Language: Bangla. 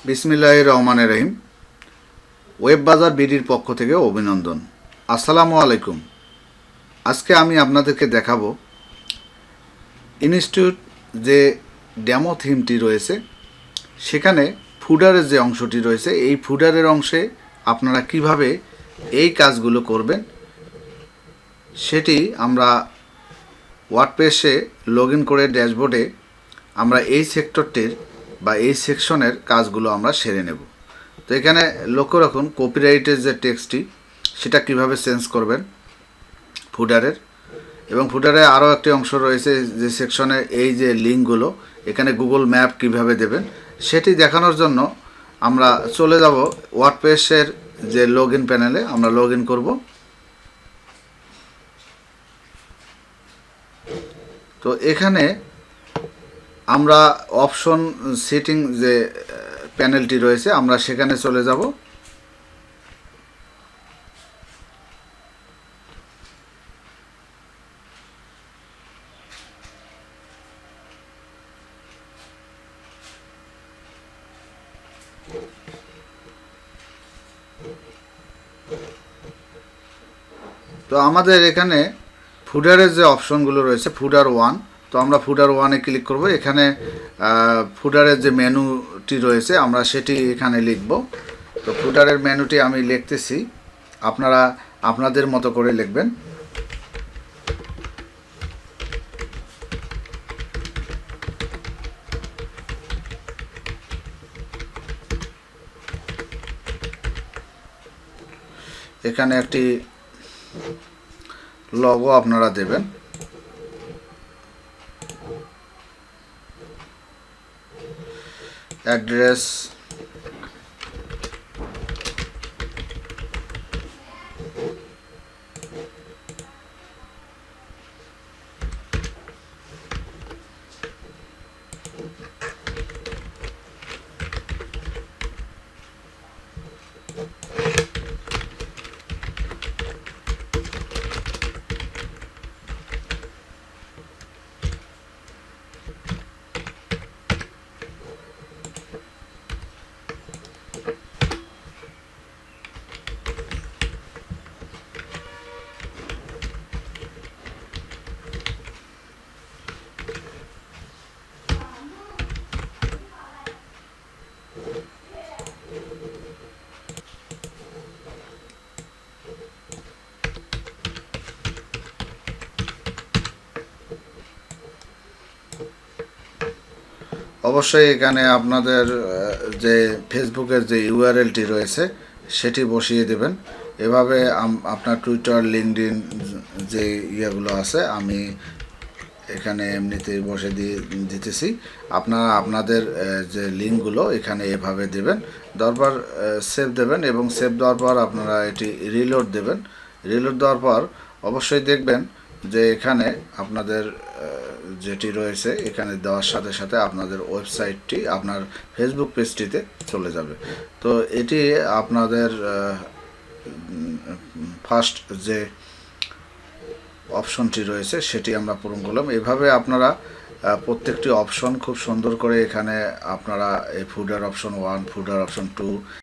বিসমিল্লাহির রহমানির রহিম। ওয়েব বাজার বিডির পক্ষ থেকে অভিনন্দন। আসসালামু আলাইকুম। আজকে আমি আপনাদেরকে দেখাবো ইনস্টিটিউট যে ডেমো থিমটি রয়েছে সেখানে ফুডারের যে অংশটি রয়েছে এই ফুডারের অংশে আপনারা কিভাবে এই কাজগুলো করবেন সেটি আমরা ওয়ার্ডপ্রেসে লগ ইন করে ড্যাশবোর্ডে আমরা এই সেক্টরটির বা এই সেকশনের কাজগুলো আমরা সেরে নেব। তো এখানে লক্ষ্য রাখুন কপিরাইটের যে টেক্সটটি সেটা কিভাবে চেঞ্জ করবেন ফুডারের, এবং ফুডারে আরও একটি অংশ রয়েছে যে সেকশনে এই যে লিঙ্কগুলো এখানে গুগল ম্যাপ কিভাবে দেবেন সেটি দেখানোর জন্য আমরা চলে যাব ওয়ার্ডপ্রেসের যে লগ ইন প্যানেলে আমরা লগ ইন করব। তো এখানে আমরা অপশন সেটিং যে প্যানেলটি রয়েছে আমরা সেখানে চলে যাব। তো আমাদের এখানে ফুডারের যে অপশনগুলো রয়েছে ফুডার 1, তো আমরা ফুডার 1-এ ক্লিক করব। এখানে ফুডারের যে মেনুটি রয়েছে আমরা সেটি এখানে লিখব। তো ফুডারের মেনুটি আমি লিখতেছি, আপনারা আপনাদের মতো করে লিখবেন। এখানে একটি লগো আপনারা দেবেন। অ্যাড্রেস, অবশ্যই এখানে আপনাদের যে ফেসবুকের যে ইউআরএলটি রয়েছে সেটি বসিয়ে দেবেন। এভাবে আপনার টুইটার, লিঙ্কডইন যে ইয়েগুলো আছে আমি এখানে এমনিতেই বসে দিতেছি। আপনারা আপনাদের যে লিঙ্কগুলো এখানে এভাবে দেবেন, দেওয়ার পর সেভ দেবেন, এবং সেভ দেওয়ার পর আপনারা এটি রিলোড দেবেন। রিলোড দেওয়ার পর অবশ্যই দেখবেন যে এখানে আপনাদের যেটি রয়েছে এখানে দেওয়ার সাথে সাথে আপনাদের ওয়েবসাইটটি আপনার ফেসবুক পেজটিতে চলে যাবে। তো এটি আপনাদের ফার্স্ট যে অপশনটি রয়েছে সেটি আমরা পূরণ করলাম। এভাবে আপনারা প্রত্যেকটি অপশন খুব সুন্দর করে এখানে আপনারা এই ফুডার অপশন 1, ফুডার অপশন 2